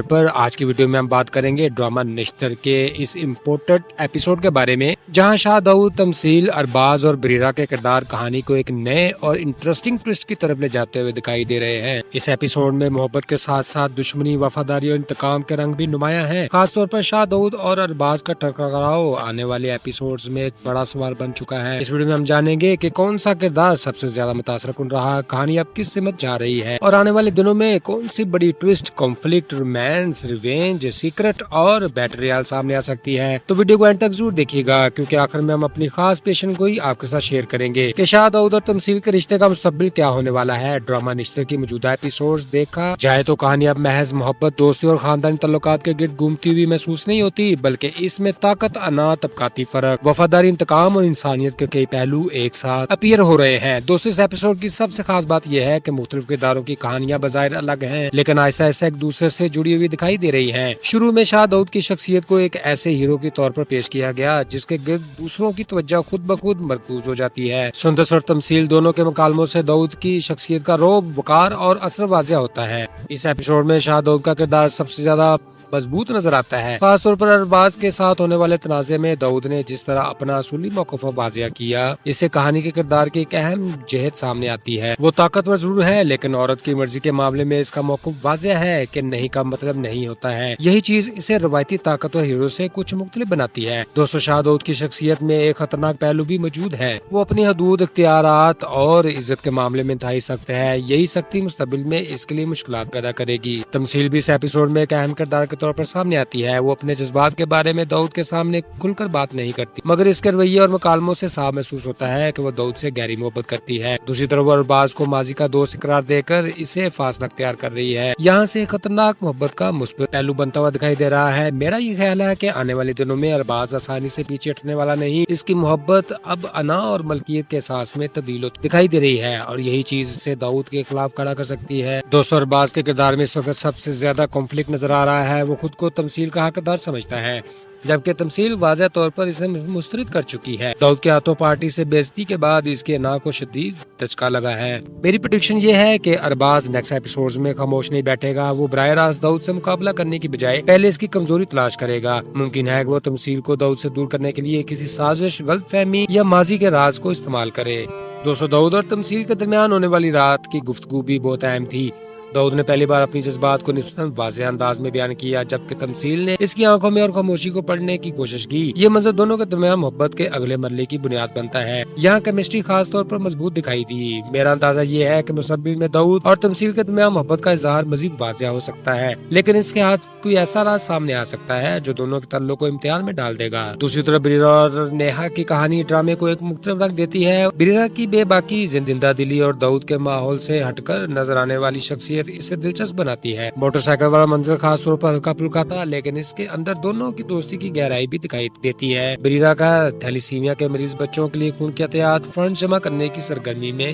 پر آج کی ویڈیو میں ہم بات کریں گے ڈرامہ نشتر کے اس امپورٹنٹ ایپیسوڈ کے بارے میں، جہاں شاہ داؤد، تمثیل، ارباز اور بریرہ کے کردار کہانی کو ایک نئے اور انٹرسٹنگ ٹوسٹ کی طرف لے جاتے ہوئے دکھائی دے رہے ہیں۔ اس ایپیسوڈ میں محبت کے ساتھ ساتھ دشمنی، وفاداری اور انتقام کے رنگ بھی نمایاں ہیں۔ خاص طور پر شاہ داؤد اور ارباز کا ٹکراؤ آنے والے ایپیسوڈز میں ایک بڑا سوال بن چکا ہے۔ اس ویڈیو میں ہم جانیں گے کہ کون سا کردار سب سے زیادہ متاثر کن رہا، کہانی اب کس سمت جا رہی ہے اور آنے والے دنوں میں کون سی بڑی twist, conflict, romance, revenge, secret اور بیٹل ریال سامنے آ سکتی ہے۔ تو ویڈیو کو اینڈ تک ضرور دیکھیے گا، کیونکہ آخر میں ہم اپنی خاص پیشن گوئی آپ کے ساتھ شیئر کریں گے کہ شاہ داؤد اور تمثیل کے رشتے کا مستقبل کیا ہونے والا ہے۔ ڈرامہ نشتر کی موجودہ ایپیسوڈز دیکھا جائے تو کہانی اب محض محبت، دوستی اور خاندانی تعلقات کے گرد گھومتی ہوئی محسوس نہیں ہوتی، بلکہ اس میں طاقت، انا، طبقاتی فرق، وفاداری، انتقام اور انسانیت کے کئی پہلو ایک ساتھ اپیئر ہو رہے ہیں۔ دوستو، اس ایپیسوڈ کی سب سے خاص بات یہ ہے کہ مختلف کرداروں کی کہانیاں بظاہر الگ ہیں، لیکن آہستہ آہستہ ایک دوسرے سے جڑی ہوئی دکھائی دے رہی ہیں۔ شروع میں شاہ داؤد کی شخصیت کو ایک ایسے ہیرو کے طور پر پیش کیا گیا جس کے گرد دوسروں کی توجہ خود بخود مرکوز ہو جاتی ہے۔ سندس اور تمثیل دونوں کے مکالموں سے داؤد کی شخصیت کا رعب، وقار اور اثر واضح ہوتا ہے۔ اس ایپیسوڈ میں شاہ داؤد کا کردار سب سے زیادہ مضبوط نظر آتا ہے، خاص طور پر ارباز کے ساتھ ہونے والے تنازع میں داؤد نے جس طرح اپنا اصولی موقف واضح کیا، اس سے کہانی کے کردار کی ایک اہم جہت سامنے آتی ہے۔ وہ طاقتور ضرور ہے، لیکن عورت کی مرضی کے معاملے میں اس کا موقف واضح ہے کہ نہیں کا مطلب نہیں ہوتا ہے۔ یہی چیز اسے روایتی طاقتور ہیرو سے کچھ مختلف بناتی ہے۔ دوستو، شاہ داؤد کی شخصیت میں ایک خطرناک پہلو بھی موجود ہے۔ وہ اپنی حدود، اختیارات اور عزت کے معاملے میں انتہائی سخت ہے۔ یہی سختی مستقبل میں اس کے لیے مشکلات پیدا کرے گی۔ تمثیل بھی اس ایپیسوڈ میں ایک اہم کردار کے طور پر سامنے آتی ہے۔ وہ اپنے جذبات کے بارے میں داؤد کے سامنے کھل کر بات نہیں کرتی، مگر اس کے رویے اور مکالموں سے صاف محسوس ہوتا ہے کہ وہ داؤد سے گہری محبت کرتی ہے۔ دوسری طرف وہ ارباز کو ماضی کا دوست قرار دے کر اسے فاصلہ اختیار کر رہی ہے۔ یہاں سے خطرناک محبت کا مثبت پہلو بنتا ہوا دکھائی دے رہا ہے۔ میرا یہ خیال ہے کہ آنے والے دنوں میں ارباز آسانی سے پیچھے ہٹنے والا نہیں، اس کی محبت اب انا اور ملکیت کے احساس میں تبدیل ہوتی دکھائی دے رہی ہے، اور یہی چیز اسے داؤد کے خلاف کھڑا کر سکتی ہے۔ دوستو، ارباز کے کردار میں اس وقت سب سے زیادہ کانفلکٹ نظر آ رہا ہے۔ وہ خود کو تمثیل کا حقدار سمجھتا ہے، جبکہ تمثیل واضح طور پر اسے مسترد کر چکی ہے۔ داؤد کے ہاتھوں پارٹی سے بے عزتی کے بعد اس کے انا کو شدید دھچکا لگا ہے۔ میری پریڈکشن یہ ہے کہ ارباز نیکسٹ ایپیسوڈز میں خاموش نہیں بیٹھے گا۔ وہ براہ راست داؤد سے مقابلہ کرنے کی بجائے پہلے اس کی کمزوری تلاش کرے گا۔ ممکن ہے کہ وہ تمثیل کو داؤد سے دور کرنے کے لیے کسی سازش، غلط فہمی یا ماضی کے راز کو استعمال کرے۔ دوستو، داؤد اور تمثیل کے درمیان ہونے والی رات کی گفتگو بھی بہت اہم تھی۔ داؤد نے پہلی بار اپنی جذبات کو نسبتاً واضح انداز میں بیان کیا، جبکہ تمثیل نے اس کی آنکھوں میں اور خاموشی کو پڑھنے کی کوشش کی۔ یہ منظر دونوں کے درمیان محبت کے اگلے مرحلے کی بنیاد بنتا ہے۔ یہاں کیمسٹری خاص طور پر مضبوط دکھائی دی۔ میرا اندازہ یہ ہے کہ مستقبل میں داؤد اور تمثیل کے درمیان محبت کا اظہار مزید واضح ہو سکتا ہے، لیکن اس کے ہاتھ کوئی ایسا راز سامنے آ سکتا ہے جو دونوں کے تعلق کو امتحان میں ڈال دے گا۔ دوسری طرف بریرہ اور نیہا کی کہانی ڈرامے کو ایک مختلف رنگ دیتی ہے۔ بریرہ کی بے باکی، زندہ دلی اور داؤد کے ماحول سے ہٹ کر نظر آنے والی شخصیت اسے دلچسپ بناتی ہے۔ موٹر سائیکل والا منظر خاص طور پر ہلکا پھلکا تھا، لیکن اس کے اندر دونوں کی دوستی کی گہرائی بھی دکھائی دیتی ہے۔ بریرہ کا تھیلیسیمیا کے مریض بچوں کے لیے خون کی عطیات فنڈ جمع کرنے کی سرگرمی میں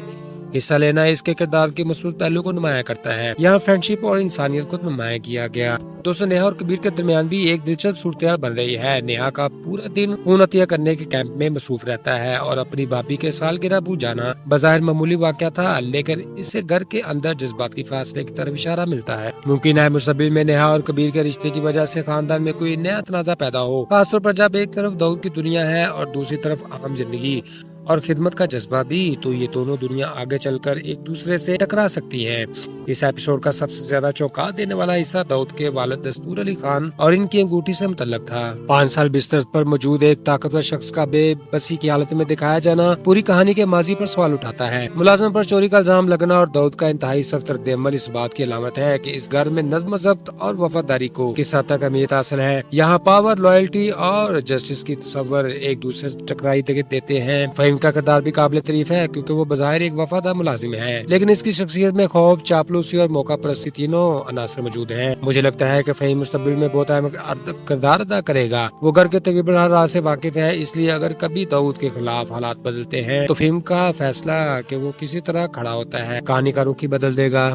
حصہ لینا اس کے کردار کے مثبت پہلو کو نمایاں کرتا ہے۔ یہاں فرینڈشپ اور انسانیت کو نمایاں کیا گیا۔ دوستو، نیہا اور کبیر کے درمیان بھی ایک دلچسپ صورتحال بن رہی ہے۔ نیہا کا پورا دن خون عطیہ کرنے کے کیمپ میں مصروف رہتا ہے اور اپنی بھابھی کے سالگرہ بھول جانا بظاہر معمولی واقعہ تھا، لیکن اس سے گھر کے اندر جذباتی فاصلے کی طرف اشارہ ملتا ہے۔ ممکن ہے مستقبل میں نیہا اور کبیر کے رشتے کی وجہ سے خاندان میں کوئی نیا تنازع پیدا ہو، خاص طور پر جب ایک طرف داؤد کی دنیا ہے اور دوسری طرف عام زندگی اور خدمت کا جذبہ بھی، تو یہ دونوں دنیا آگے چل کر ایک دوسرے سے ٹکرا سکتی ہے۔ اس ایپیسوڈ کا سب سے زیادہ چونکا دینے والا حصہ داؤد کے والد دستور علی خان اور ان کی انگوٹھی سے متعلق تھا۔ 5 سال بستر پر موجود ایک طاقتور شخص کا بے بسی کی حالت میں دکھایا جانا پوری کہانی کے ماضی پر سوال اٹھاتا ہے۔ ملازم پر چوری کا الزام لگنا اور داؤد کا انتہائی سخت رد عمل اس بات کی علامت ہے کہ اس گھر میں نظم و ضبط اور وفاداری کو کس حد تک اہمیت حاصل ہے۔ یہاں پاور، لائلٹی اور جسٹس کی تصور ایک دوسرے سے ٹکرائی دیتے ہیں۔ فہیم کا کردار بھی قابل تعریف ہے، کیونکہ وہ بظاہر ایک وفادار ملازم ہے، لیکن اس کی شخصیت میں خوف، چاپلوسی اور موقع پرستی تینوں عناصر موجود ہیں۔ مجھے لگتا ہے کہ فہیم مستقبل میں بہت اہم کردار ادا کرے گا۔ وہ گھر کے تقریباً ہر راز سے واقف ہے، اس لیے اگر کبھی داؤد کے خلاف حالات بدلتے ہیں تو فہیم کا فیصلہ کہ وہ کسی طرح کھڑا ہوتا ہے کہانی کا رخ ہی بدل دے گا۔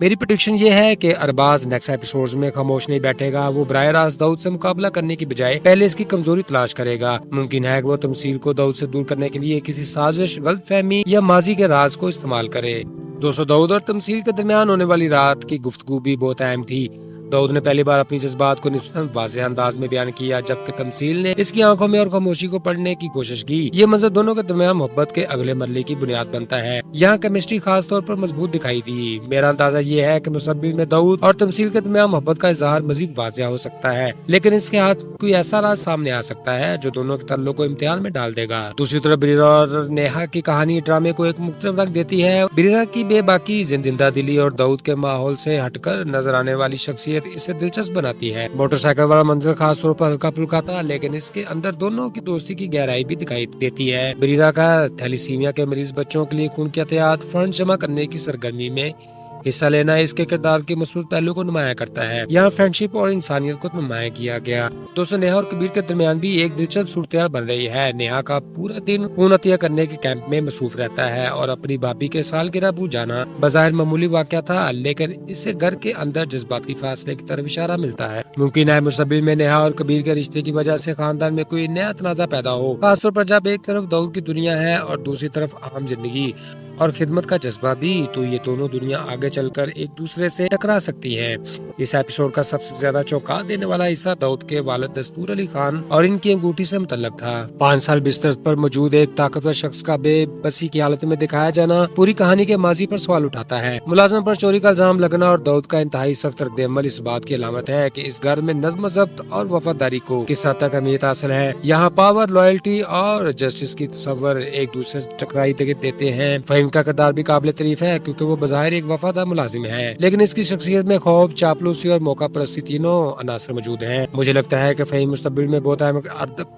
میری پریڈکشن یہ ہے کہ ارباز نیکسٹ ایپیسوڈز میں خاموش نہیں بیٹھے گا، وہ براہ راست داؤد سے مقابلہ کرنے کی بجائے پہلے اس کی کمزوری تلاش کرے گا۔ ممکن ہے کہ وہ تمثیل کو داؤد سے دور کرنے کے لیے کسی سازش، غلط فہمی یا ماضی کے راز کو استعمال کرے۔ دوستو، داؤد اور تمثیل کے درمیان ہونے والی رات کی گفتگو بھی بہت اہم تھی۔ داؤد نے پہلی بار اپنی جذبات کو نسبتاً واضح انداز میں بیان کیا، جبکہ تمثیل نے اس کی آنکھوں میں اور خاموشی کو پڑھنے کی کوشش کی۔ یہ منظر دونوں کے درمیان محبت کے اگلے مرحلے کی بنیاد بنتا ہے۔ یہاں کیمسٹری خاص طور پر مضبوط دکھائی دی۔ میرا اندازہ یہ ہے کہ مستقبل میں داؤد اور تمثیل کے درمیان محبت کا اظہار مزید واضح ہو سکتا ہے، لیکن اس کے ہاتھ کوئی ایسا راز سامنے آ سکتا ہے جو دونوں کے تعلق کو امتحان میں ڈال دے گا۔ دوسری طرف بریرا اور نیہا کی کہانی ڈرامے کو ایک مختلف رنگ دیتی ہے۔ بریرا کی بے باکی، زندہ دلی اور داؤد کے ماحول سے ہٹ کر نظر آنے والی شخصیت اسے دلچسپ بناتی ہے۔ موٹر سائیکل والا منظر خاص طور پر ہلکا پھلکا تھا، لیکن اس کے اندر دونوں کی دوستی کی گہرائی بھی دکھائی دیتی ہے۔ بریرا کا تھیلیسیمیا کے مریض بچوں کے لیے خون کی احتیاط فنڈ جمع کرنے کی سرگرمی میں حصہ لینا اس کے کردار کے مثبت پہلو کو نمایاں کرتا ہے۔ یہاں فرینڈشپ اور انسانیت کو نمایاں کیا گیا۔ دوستو، نیہا اور کبیر کے درمیان بھی ایک دلچسپ صورتحال بن رہی ہے۔ نیہا کا پورا دن خون عطیہ کرنے کے کیمپ میں مصروف رہتا ہے اور اپنی بھابھی کے سالگرہ بھول جانا بظاہر معمولی واقعہ تھا، لیکن اس سے گھر کے اندر جذباتی فاصلے کی طرف اشارہ ملتا ہے۔ ممکن ہے مستقبل میں نیہا اور کبیر کے رشتے کی وجہ سے خاندان میں کوئی نیا تنازع پیدا ہو، خاص طور پر جب ایک طرف داؤد کی دنیا ہے اور دوسری طرف عام زندگی اور خدمت کا جذبہ بھی، تو یہ دونوں دنیا آگے چل کر ایک دوسرے سے ٹکرا سکتی ہے۔ اس ایپیسوڈ کا سب سے زیادہ چونکا دینے والا حصہ داؤد کے والد دستور علی خان اور ان کی انگوٹھی سے متعلق تھا۔ 5 سال بستر پر موجود ایک طاقتور شخص کا بے بسی کی حالت میں دکھایا جانا پوری کہانی کے ماضی پر سوال اٹھاتا ہے۔ ملازم پر چوری کا الزام لگنا اور داؤد کا انتہائی سخت رد عمل اس بات کی علامت ہے کہ اس گھر میں نظم و ضبط اور وفاداری کو کس حد تک اہمیت حاصل ہے۔ یہاں پاور، لائلٹی اور جسٹس کی تصور ایک دوسرے سے ٹکرائی دیتے ہیں۔ فہیم کا کردار بھی قابل تعریف ہے کیونکہ وہ بظاہر ایک وفادار ملازم ہے، لیکن اس کی شخصیت میں خوف، چاپلوسی اور موقع پرستی تینوں عناصر موجود ہیں۔ مجھے لگتا ہے کہ فہیم مستقبل میں بہت اہم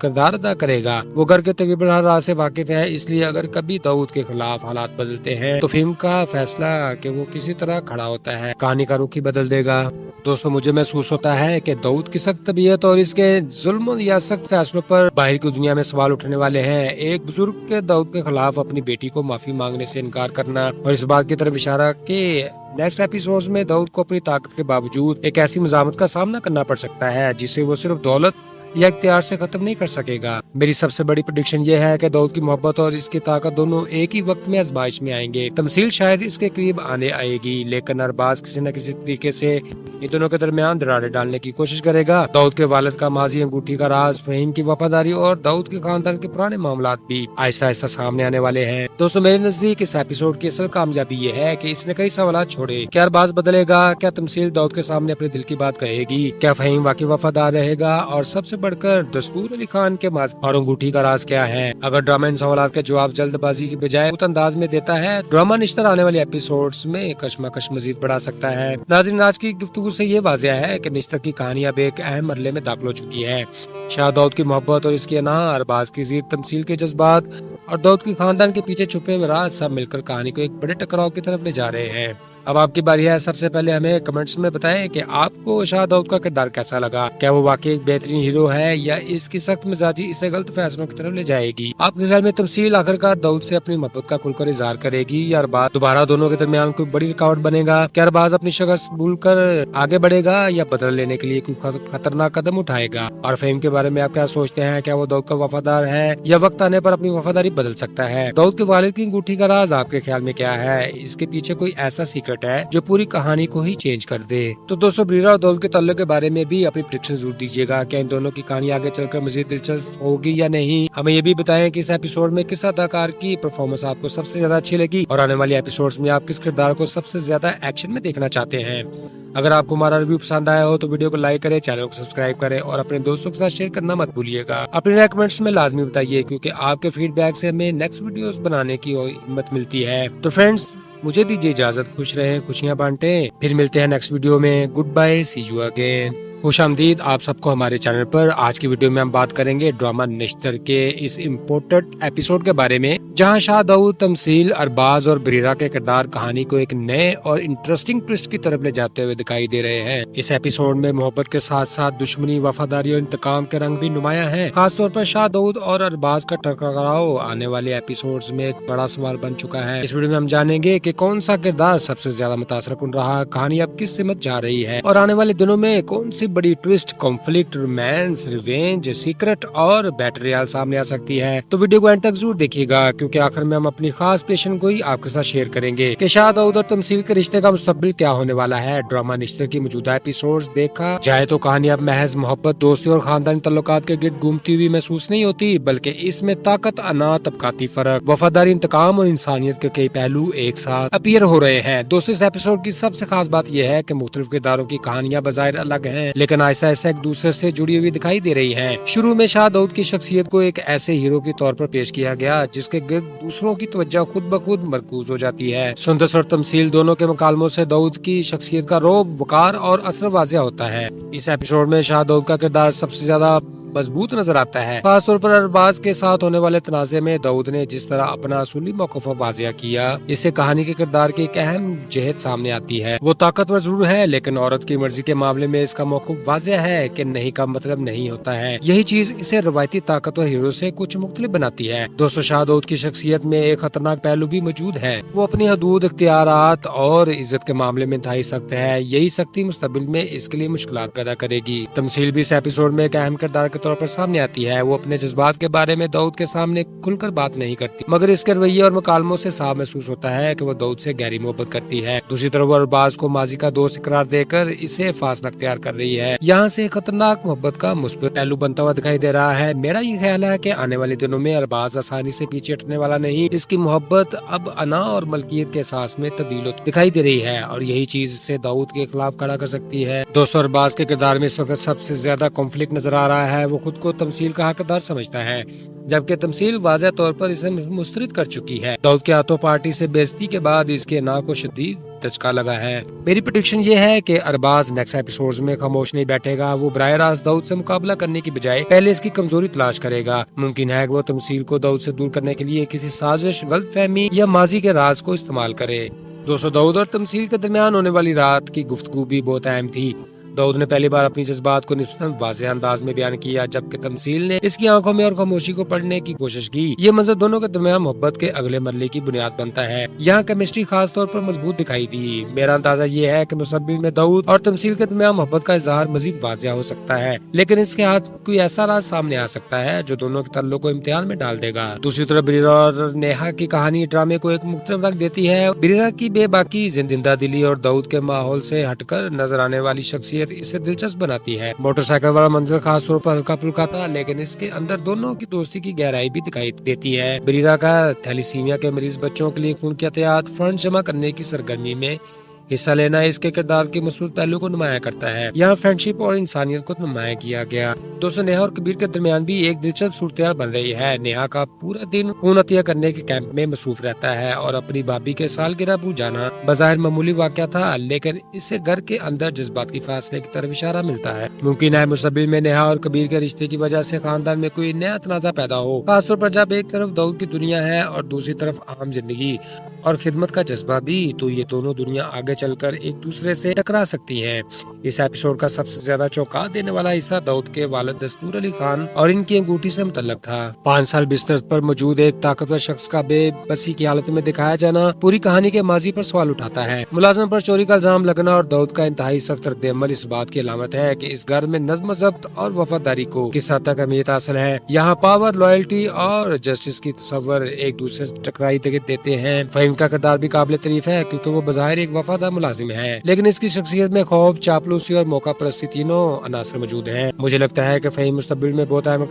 کردار ادا کرے گا۔ وہ گھر کے تقریباً ہر راز سے واقف ہے، اس لیے اگر کبھی داؤد کے خلاف حالات بدلتے ہیں تو فہیم کا فیصلہ کہ وہ کسی طرح کھڑا ہوتا ہے کہانی کا رخ ہی بدل دے گا۔ دوستو، مجھے محسوس ہوتا ہے کہ داؤد کی سخت طبیعت اور اس کے ظلم یا سخت فیصلوں پر باہر کی دنیا میں سوال اٹھنے والے ہیں۔ ایک بزرگ کے داؤد کے خلاف اپنی بیٹی کو معافی مانگنے سے انکار کرنا اور اس بات کی طرف اشارہ کہ نیکسٹ ایپیسوڈز میں داؤد کو اپنی طاقت کے باوجود ایک ایسی مزاحمت کا سامنا کرنا پڑ سکتا ہے جسے وہ صرف دولت یا اختیار سے ختم نہیں کر سکے گا۔ میری سب سے بڑی پریڈکشن یہ ہے کہ داؤد کی محبت اور اس کی طاقت دونوں ایک ہی وقت میں آزمائش میں آئیں گے۔ تمثیل شاید اس کے قریب آئے گی، لیکن ارباز کسی نہ کسی طریقے سے ان دونوں کے درمیان دراڑیں ڈالنے کی کوشش کرے گا۔ داؤد کے والد کا ماضی، انگوٹھی کا راز، فہیم کی وفاداری اور داؤد کے خاندان کے پرانے معاملات بھی آہستہ آہستہ سامنے آنے والے ہیں۔ دوستو، میرے نزدیک اس ایپیسوڈ کی اصل کامیابی یہ ہے کہ اس نے کئی سوالات چھوڑے۔ کیا ارباز بدلے گا؟ کیا تمثیل داؤد کے سامنے اپنے دل کی بات کہے گی؟ کیا فہیم واقعی وفادار رہے گا؟ اور سب سے بڑھ کر دستور علی خان کے ماضی اور انگوٹھی کا راز کیا ہے؟ اگر ڈرامہ ان سوالات کے جواب جلد بازی کی بجائے اس انداز میں دیتا ہے، ڈرامہ نشتر آنے والے ایپیسوڈز میں کشمکش مزید بڑھا سکتا ہے۔ ناظرین، آج کی گفتگو سے یہ واضح ہے کہ نشتر کی کہانی اب ایک اہم مرحلے میں داخل ہو چکی ہے۔ شاہ داؤد کی محبت اور اس کی انا، ارباز کی ضد، تمثیل کے جذبات اور داؤد کی خاندان کے پیچھے چھپے ہوئے راز سب مل کر کہانی کو ایک بڑے ٹکراؤ کی طرف لے جا رہے ہیں۔ اب آپ کی باری ہے، سب سے پہلے ہمیں کمنٹس میں بتائیں کہ آپ کو شاہ داؤد کا کردار کیسا لگا۔ کیا وہ واقعی ایک بہترین ہیرو ہے یا اس کی سخت مزاجی اسے غلط فیصلوں کی طرف لے جائے گی؟ آپ کے خیال میں تمثیل آخرکار داؤد سے اپنی محبت کا کھل کر اظہار کرے گی یا ارباز دوبارہ دونوں کے درمیان کوئی بڑی رکاوٹ بنے گا؟ کیا ارباز اپنی شخص بھول کر آگے بڑھے گا یا بدل لینے کے لیے کوئی خطرناک قدم اٹھائے گا؟ اور فہیم کے بارے میں آپ کیا سوچتے ہیں؟ کیا وہ داؤد کا وفادار ہے یا وقت آنے پر اپنی وفاداری بدل سکتا ہے؟ داؤد کے والد کی انگوٹھی کا راز آپ کے خیال میں کیا ہے؟ اس کے پیچھے کوئی ایسا سیکرٹ ہے جو پوری کہانی کو ہی چینج کر دے؟ تو دوستو، بریرا اور داؤد کے تعلق کے بارے میں بھی اپنی پریڈکشن ضرور دیجیے گا۔ کیا ان دونوں کی کہانی آگے چل کر مزید دلچسپ ہوگی یا نہیں؟ ہمیں یہ بھی بتائیں کہ اس ایپیسوڈ میں کس اداکار کی پرفارمنس آپ کو سب سے زیادہ اچھی لگی اور آنے والی ایپیسوڈز میں آپ کس کردار کو سب سے زیادہ ایکشن میں دیکھنا چاہتے ہیں۔ اگر آپ کو ہمارا ریویو پسند آیا ہو تو ویڈیو کو لائک کریں، چینل کو سبسکرائب کریں اور اپنے دوستوں کے ساتھ شیئر کرنا مت بھولیے گا۔ اپنے ریکمنڈز میں لازمی بتائیے کیونکہ آپ کے فیڈ بیک سے ہمیں نیکسٹ ویڈیوز بنانے کی ہمت ملتی ہے۔ تو فرینڈز، مجھے دیجیے اجازت، خوش رہیں، خوشیاں بانٹیں، پھر ملتے ہیں نیکسٹ ویڈیو میں۔ Goodbye, see you again. خوش آمدید آپ سب کو ہمارے چینل پر۔ آج کی ویڈیو میں ہم بات کریں گے ڈرامہ نشتر کے اس امپورٹنٹ ایپیسوڈ کے بارے میں، جہاں شاہ داؤد، تمثیل، ارباز اور بریرہ کے کردار کہانی کو ایک نئے اور انٹرسٹنگ ٹویسٹ کی طرف لے جاتے ہوئے دکھائی دے رہے ہیں۔ اس ایپیسوڈ میں محبت کے ساتھ ساتھ دشمنی، وفاداری اور انتقام کے رنگ بھی نمایاں ہیں۔ خاص طور پر شاہ داؤد اور ارباز کا ٹکراؤ آنے والے ایپیسوڈز میں ایک بڑا سوال بن چکا ہے۔ اس ویڈیو میں ہم جانیں گے کہ کون سا کردار سب سے زیادہ متاثر کن رہا، کہانی اب کس سمت جا رہی ہے، اور آنے والے دنوں میں کون سی بڑی twist, conflict, romance, revenge, secret اور بیٹریال سامنے آ سکتی ہے۔ تو ویڈیو کو اینڈ تک ضرور دیکھیے گا، کیونکہ آخر میں ہم اپنی خاص پیشن گوئی آپ کے ساتھ شیئر کریں گے کہ شاہ داؤد اور تمثیل کے رشتے کا مستقبل کیا ہونے والا ہے۔ ڈرامہ نشتر کی موجودہ ایپیسوڈز دیکھا جائے تو کہانی اب محض محبت، دوستی اور خاندانی تعلقات کے گرد گھومتی ہوئی محسوس نہیں ہوتی، بلکہ اس میں طاقت، انا، طبقاتی فرق، وفاداری، انتقام اور انسانیت کے کئی پہلو ایک ساتھ اپیئر ہو رہے ہیں۔ دوستو، اس ایپیسوڈ کی سب سے خاص بات یہ ہے کہ مختلف کرداروں کی کہانیاں بظاہر الگ ہیں، لیکن آہستہ آہستہ ایک دوسرے سے جڑی ہوئی دکھائی دے رہی ہیں۔ شروع میں شاہ داؤد کی شخصیت کو ایک ایسے ہیرو کے طور پر پیش کیا گیا جس کے گرد دوسروں کی توجہ خود بخود مرکوز ہو جاتی ہے۔ سندس اور تمثیل دونوں کے مکالموں سے داؤد کی شخصیت کا رعب، وقار اور اثر واضح ہوتا ہے۔ اس ایپیسوڈ میں شاہ داؤد کا کردار سب سے زیادہ مضبوط نظر آتا ہے، خاص طور پر ارباز کے ساتھ ہونے والے تنازع میں داؤد نے جس طرح اپنا اصولی موقف واضح کیا، اس سے کہانی کے کردار کی ایک اہم جہت سامنے آتی ہے۔ وہ طاقتور ضرور ہے، لیکن عورت کی مرضی کے معاملے میں اس کا موقف واضح ہے کہ نہیں کا مطلب نہیں ہوتا ہے۔ یہی چیز اسے روایتی طاقتور ہیرو سے کچھ مختلف بناتی ہے۔ دوستو، شاہ داؤد کی شخصیت میں ایک خطرناک پہلو بھی موجود ہے۔ وہ اپنی حدود، اختیارات اور عزت کے معاملے میں انتہائی سخت ہے۔ یہی سختی مستقبل میں اس کے لیے مشکلات پیدا کرے گی۔ تمثیل بھی اس ایپیسوڈ میں ایک اہم کردار کے طور پر سامنے آتی ہے۔ وہ اپنے جذبات کے بارے میں داؤد کے سامنے کھل کر بات نہیں کرتی، مگر اس کے رویے اور مکالموں سے صاف محسوس ہوتا ہے کہ وہ داؤد سے گہری محبت کرتی ہے۔ دوسری طرف وہ ارباز کو ماضی کا دوست قرار دے کر اسے فاصلہ اختیار کر رہی ہے۔ یہاں سے خطرناک محبت کا مثبت پہلو بنتا ہوا دکھائی دے رہا ہے۔ میرا یہ خیال ہے کہ آنے والے دنوں میں ارباز آسانی سے پیچھے ہٹنے والا نہیں۔ اس کی محبت اب انا اور ملکیت کے احساس میں تبدیل دکھائی دے رہی ہے، اور یہی چیز اسے داؤد کے خلاف کھڑا کر سکتی ہے۔ دوستو، ارباز کے کردار میں اس وقت سب سے زیادہ کنفلکٹ نظر آ رہا ہے۔ وہ خود کو تمثیل کا حقدار سمجھتا ہے، جبکہ تمثیل واضح طور پر اسے مسترد کر چکی ہے۔ داؤد کے ہاتھوں پارٹی سے بے عزتی کے بعد اس کے انا کو شدید دھچکا لگا ہے۔ میری پریڈکشن یہ ہے کہ ارباز نیکسٹ ایپیسوڈز میں خاموش نہیں بیٹھے گا۔ وہ براہ راست داؤد سے مقابلہ کرنے کی بجائے پہلے اس کی کمزوری تلاش کرے گا۔ ممکن ہے کہ وہ تمثیل کو داؤد سے دور کرنے کے لیے کسی سازش، غلط فہمی یا ماضی کے راز کو استعمال کرے۔ دوستو، داؤد اور تمثیل کے درمیان ہونے والی رات کی گفتگو بھی بہت اہم تھی۔ داؤد نے پہلی بار اپنی جذبات کو نسبتاً واضح انداز میں بیان کیا، جبکہ تمثیل نے اس کی آنکھوں میں اور خاموشی کو پڑھنے کی کوشش کی۔ یہ منظر دونوں کے درمیان محبت کے اگلے مرحلے کی بنیاد بنتا ہے۔ یہاں کیمسٹری خاص طور پر مضبوط دکھائی دی۔ میرا اندازہ یہ ہے کہ مستقبل میں داؤد اور تمثیل کے درمیان محبت کا اظہار مزید واضح ہو سکتا ہے، لیکن اس کے ہاتھ کوئی ایسا راز سامنے آ سکتا ہے جو دونوں کے تعلق کو امتحان میں ڈال دے گا۔ دوسری طرف بریرہ اور نیہا کی کہانی ڈرامے کو ایک مختلف رنگ دیتی ہے۔ بریرہ کی بے باکی، زندہ دلی اور داؤد کے ماحول سے ہٹ کر نظر آنے والی شخصیت اسے دلچسپ بناتی ہے۔ موٹر سائیکل والا منظر خاص طور پر ہلکا پھلکا تھا، لیکن اس کے اندر دونوں کی دوستی کی گہرائی بھی دکھائی دیتی ہے۔ بریرہ کا تھیلیسیمیا کے مریض بچوں کے لیے خون کی احتیاط فنڈ جمع کرنے کی سرگرمی میں حصہ لینا اس کے کردار کے مثبت پہلو کو نمایاں کرتا ہے۔ یہاں فرینڈشپ اور انسانیت کو نمایاں کیا گیا۔ دوستو، نیہا اور کبیر کے درمیان بھی ایک دلچسپ صورتحال بن رہی ہے۔ نیہا کا پورا دن خون عطیہ کرنے کے کیمپ میں مصروف رہتا ہے، اور اپنی بھابھی کے سالگرہ بھول جانا بظاہر معمولی واقعہ تھا، لیکن اس سے گھر کے اندر جذباتی فاصلے کی طرف اشارہ ملتا ہے۔ ممکن ہے مستقبل میں نیہا اور کبیر کے رشتے کی وجہ سے خاندان میں کوئی نیا تنازع پیدا ہو، خاص طور پر جب ایک طرف داؤد کی دنیا ہے اور دوسری طرف عام زندگی اور خدمت کا جذبہ بھی، تو یہ دونوں دنیا آگے چل کر ایک دوسرے سے ٹکرا سکتی ہیں۔ اس ایپیسوڈ کا سب سے زیادہ چونکا دینے والا حصہ داؤد کے والد دستور علی خان اور ان کی انگوٹھی سے متعلق تھا۔ 5 سال بستر پر موجود ایک طاقتور شخص کا بے بسی کی حالت میں دکھایا جانا پوری کہانی کے ماضی پر سوال اٹھاتا ہے۔ ملازم پر چوری کا الزام لگنا اور داؤد کا انتہائی سخت رد عمل اس بات کی علامت ہے کہ اس گھر میں نظم و ضبط اور وفاداری کو کس حد تک اہمیت حاصل ہے۔ یہاں پاور، لائلٹی اور جسٹس کی تصور ایک دوسرے سے ٹکرائی دیتے ہیں۔ فہیم کا کردار بھی قابل تعریف ہے، کیونکہ وہ بظاہر ایک وفادار ملازم ہے، لیکن اس کی شخصیت میں خوف، چاپلوسی اور موقع پرستی تینوں عناصر موجود ہیں۔ مجھے لگتا ہے کہ فہیم مستقبل میں بہت اہم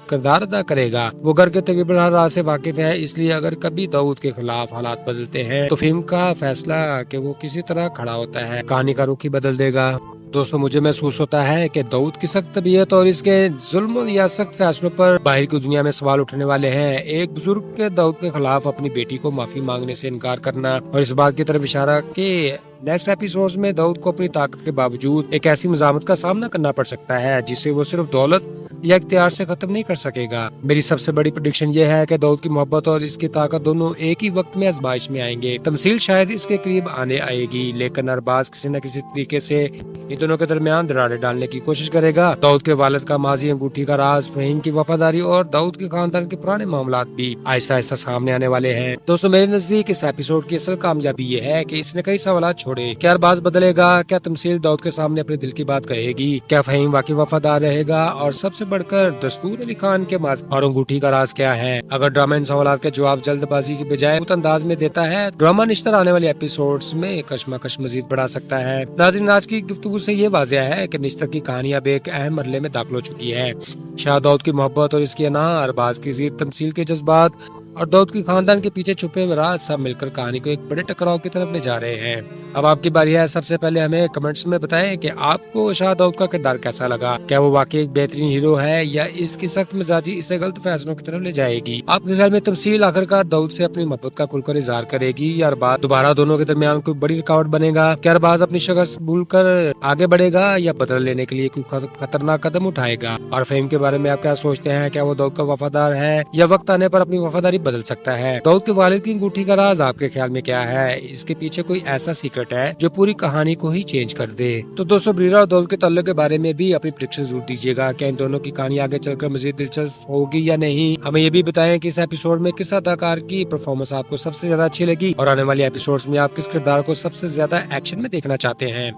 کردار ادا کرے گا۔ وہ گھر کے تقریباً ہر راز سے واقف ہے، اس لیے اگر کبھی داؤد کے خلاف حالات بدلتے ہیں تو فہیم کا فیصلہ کہ وہ کسی طرح کھڑا ہوتا ہے کہانی کا رخ ہی بدل دے گا۔ دوستو، مجھے محسوس ہوتا ہے کہ داؤد کی سخت طبیعت اور اس کے ظلم یا سخت فیصلوں پر باہر کی دنیا میں سوال اٹھنے والے ہیں۔ ایک بزرگ کے داؤد کے خلاف اپنی بیٹی کو معافی مانگنے سے انکار کرنا اور اس بات کی طرف اشارہ کہ نیکسٹ ایپیسوڈز میں داؤد کو اپنی طاقت کے باوجود ایک ایسی مزاحمت کا سامنا کرنا پڑ سکتا ہے جسے وہ صرف دولت یا اختیار سے ختم نہیں کر سکے گا۔ میری سب سے بڑی پریڈکشن یہ ہے کہ داؤد کی محبت اور اس کی طاقت دونوں ایک ہی وقت میں آزمائش میں آئیں گے۔ تمثیل شاید اس کے قریب آئے گی، لیکن ارباز کسی نہ کسی طریقے سے ان دونوں کے درمیان دراڑیں ڈالنے کی کوشش کرے گا۔ داؤد کے والد کا ماضی، انگوٹھی کا راز، فہیم کی وفاداری اور داؤد کے خاندان کے پرانے معاملات بھی آہستہ آہستہ سامنے آنے والے ہیں۔ دوستو، میرے نزدیک اس ایپیسوڈ کی اصل کامیابی یہ ہے کہ اس نے کئی سوالات چھوڑے۔ کیا ارباز بدلے گا؟ کیا تمثیل داؤد کے سامنے اپنے دل کی بات کہے گی؟ کیا فہیم واقعی وفادار رہے گا؟ اور سب سے بڑھ کر دستور علی خان کے ماضی اور انگوٹھی کا راز کیا ہے؟ اگر ڈرامہ ان سوالات کے جواب جلد بازی کی بجائے خود انداز میں دیتا ہے، ڈرامہ نشتر آنے والے ایپیسوڈز میں کشمکش مزید بڑھا سکتا ہے۔ ناظرین، آج کی گفتگو سے یہ واضح ہے کہ نشتر کی کہانی اب ایک اہم مرحلے میں داخل ہو چکی ہے۔ شاہ داؤد کی محبت اور اس کی انا، ارباز کی ضد، تمثیل کے جذبات اور داؤد کی خاندان کے پیچھے چھپے ہوئے راز سب مل کر کہانی کو ایک بڑے ٹکراؤ کی طرف لے جا رہے ہیں۔ اب آپ کی باری ہے۔ سب سے پہلے ہمیں کمنٹس میں بتائیں کہ آپ کو شاہ داؤد کا کردار کیسا لگا۔ کیا وہ واقعی ایک بہترین ہیرو ہے یا اس کی سخت مزاجی اسے غلط فیصلوں کی طرف لے جائے گی؟ آپ کے خیال میں تمثیل آخرکار داؤد سے اپنی محبت کا کھل کر اظہار کرے گی یا ارباز دوبارہ دونوں کے درمیان کوئی بڑی رکاوٹ بنے گا؟ کیا ارباز اپنی شخص بھول کر آگے بڑھے گا یا بدل لینے کے لیے کوئی خطرناک قدم اٹھائے گا؟ اور فہیم کے بارے میں آپ کیا سوچتے ہیں؟ کیا وہ داؤد کا وفادار ہے یا وقت آنے پر اپنی وفاداری بدل سکتا ہے؟ داؤد کے والد کی انگوٹھی کا راز آپ کے خیال میں کیا ہے؟ اس کے پیچھے کوئی ایسا سیکرٹ ہے جو پوری کہانی کو ہی چینج کر دے؟ تو دوستو، بریرا اور داؤد کے تعلق کے بارے میں بھی اپنی پریڈکشن ضرور دیجیے گا۔ کیا ان دونوں کی کہانی آگے چل کر مزید دلچسپ ہوگی یا نہیں؟ ہمیں یہ بھی بتائیں کہ اس ایپیسوڈ میں کس اداکار کی پرفارمنس آپ کو سب سے زیادہ اچھی لگی اور آنے والے ایپیسوڈز میں آپ کس کردار کو سب سے زیادہ ایکشن میں دیکھنا چاہتے ہیں۔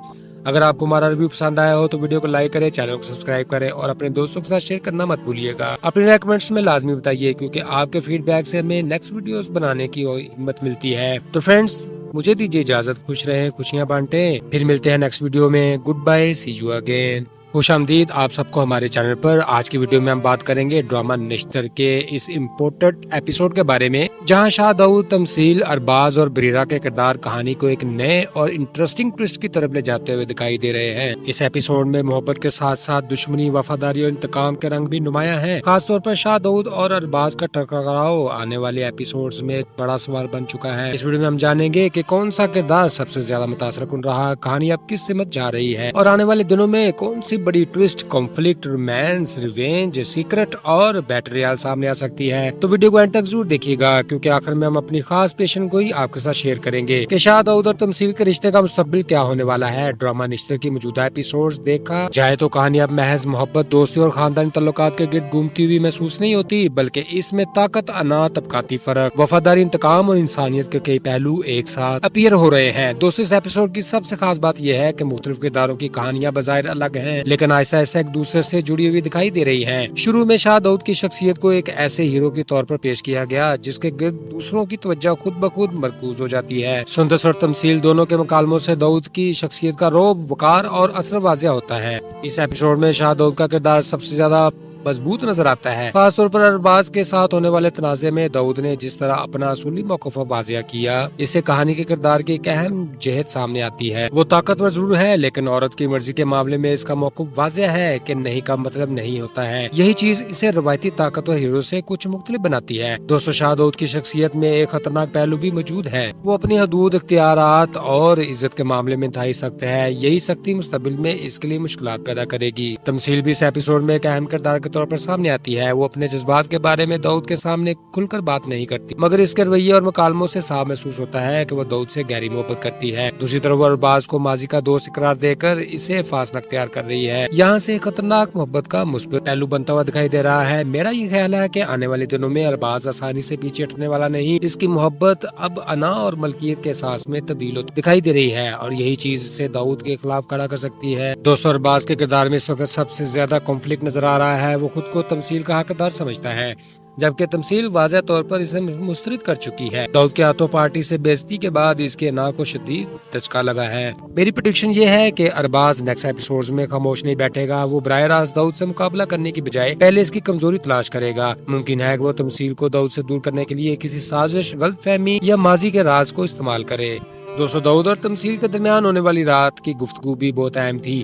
اگر آپ کو ہمارا ریویو پسند آیا ہو تو ویڈیو کو لائک کریں، چینل کو سبسکرائب کریں اور اپنے دوستوں کے ساتھ شیئر کرنا مت بھولیے گا۔ اپنے ریکمنڈز میں لازمی بتائیے کیونکہ آپ کے فیڈ بیک سے ہمیں نیکسٹ ویڈیوز بنانے کی ہمت ملتی ہے۔ تو فرینڈز، مجھے دیجیے اجازت، خوش رہیں، خوشیاں بانٹیں، پھر ملتے ہیں نیکسٹ ویڈیو میں۔ Goodbye, see you again. خوش آمدید آپ سب کو ہمارے چینل پر۔ آج کی ویڈیو میں ہم بات کریں گے ڈرامہ نشتر کے اس امپورٹنٹ ایپیسوڈ کے بارے میں جہاں شاہ داؤد، تمثیل، ارباز اور بریرا کے کردار کہانی کو ایک نئے اور انٹرسٹنگ ٹویسٹ کی طرف لے جاتے ہوئے دکھائی دے رہے ہیں۔ اس ایپیسوڈ میں محبت کے ساتھ ساتھ دشمنی، وفاداری اور انتقام کے رنگ بھی نمایاں ہیں۔ خاص طور پر شاہ داؤد اور ارباز کا ٹکراؤ آنے والے ایپیسوڈز میں ایک بڑا سوال بن چکا ہے۔ اس ویڈیو میں ہم جانیں گے کہ کون سا کردار سب سے زیادہ متاثر کن رہا، کہانی اب کس سمت جا رہی ہے اور آنے والے دنوں میں کون سی بڑی twist, conflict, romance, revenge, secret اور بیٹل ریال سامنے آ سکتی ہے۔ تو ویڈیو کو اینڈ تک ضرور دیکھیے گا کیونکہ آخر میں ہم اپنی خاص پیشن گوئی آپ کے ساتھ شیئر کریں گے کہ شاہ داؤد اور تمثیل کے رشتے کا مستقبل کیا ہونے والا ہے۔ ڈرامہ نشتر کی موجودہ ایپیسوڈز دیکھا جائے تو کہانی اب محض محبت، دوستی اور خاندانی تعلقات کے گرد گھومتی ہوئی محسوس نہیں ہوتی، بلکہ اس میں طاقت، انا، طبقاتی فرق، وفاداری، انتقام اور انسانیت کے کئی پہلو ایک ساتھ اپیئر ہو رہے ہیں۔ دوستو، اس ایپیسوڈ کی سب سے خاص بات یہ ہے کہ مختلف کرداروں کی کہانیاں بظاہر الگ ہیں لیکن آہستہ آہستہ ایک دوسرے سے جڑی ہوئی دکھائی دے رہی ہیں۔ شروع میں شاہ داؤد کی شخصیت کو ایک ایسے ہیرو کے طور پر پیش کیا گیا جس کے گرد دوسروں کی توجہ خود بخود مرکوز ہو جاتی ہے۔ سندس اور تمثیل دونوں کے مکالموں سے داؤد کی شخصیت کا رعب، وقار اور اثر واضح ہوتا ہے۔ اس ایپیسوڈ میں شاہ داؤد کا کردار سب سے زیادہ مضبوط نظر آتا ہے، خاص طور پر ارباز کے ساتھ ہونے والے تنازع میں داؤد نے جس طرح اپنا اصولی موقف واضح کیا، اس سے کہانی کے کردار کی ایک اہم جہت سامنے آتی ہے۔ وہ طاقتور ضرور ہے لیکن عورت کی مرضی کے معاملے میں اس کا موقف واضح ہے کہ نہیں کا مطلب نہیں ہوتا ہے۔ یہی چیز اسے روایتی طاقتور ہیرو سے کچھ مختلف بناتی ہے۔ دوستو، شاہ داؤد کی شخصیت میں ایک خطرناک پہلو بھی موجود ہے۔ وہ اپنی حدود، اختیارات اور عزت کے معاملے میں انتہائی سخت ہے۔ یہی سختی مستقبل میں اس کے لیے مشکلات پیدا کرے گی۔ تمثیل بھی اس ایپیسوڈ میں ایک اہم کردار کے طور پر سامنے آتی ہے۔ وہ اپنے جذبات کے بارے میں داؤد کے سامنے کھل کر بات نہیں کرتی، مگر اس کے رویے اور مکالموں سے صاف محسوس ہوتا ہے کہ وہ داؤد سے گہری محبت کرتی ہے۔ دوسری طرف وہ ارباز کو ماضی کا دوست قرار دے کر اسے فاصلہ اختیار کر رہی ہے۔ یہاں سے خطرناک محبت کا مثبت پہلو بنتا ہوا دکھائی دے رہا ہے۔ میرا یہ خیال ہے کہ آنے والے دنوں میں ارباز آسانی سے پیچھے ہٹنے والا نہیں، اس کی محبت اب انا اور ملکیت کے احساس میں تبدیل ہوتی دکھائی دے رہی ہے اور یہی چیز اسے داؤد کے خلاف کھڑا کر سکتی ہے۔ دوستو، ارباز کے کردار میں اس وقت سب سے زیادہ کانفلکٹ نظر آ رہا ہے۔ وہ خود کو تمثیل کا حقدار سمجھتا ہے جبکہ تمثیل واضح طور پر اسے مسترد کر چکی ہے۔ داؤد کے ہاتھوں پارٹی سے بے عزتی کے بعد اس کے نا کو شدید دھچکا لگا ہے۔ میری پریڈکشن یہ ہے کہ ارباز نیکسٹ ایپیسوڈز میں خاموش نہیں بیٹھے گا۔ وہ براہ راست داؤد سے مقابلہ کرنے کی بجائے پہلے اس کی کمزوری تلاش کرے گا۔ ممکن ہے کہ وہ تمثیل کو داؤد سے دور کرنے کے لیے کسی سازش، غلط فہمی یا ماضی کے راز کو استعمال کرے۔ دوستو، داؤد اور تمثیل کے درمیان ہونے والی رات کی گفتگو بھی بہت اہم تھی۔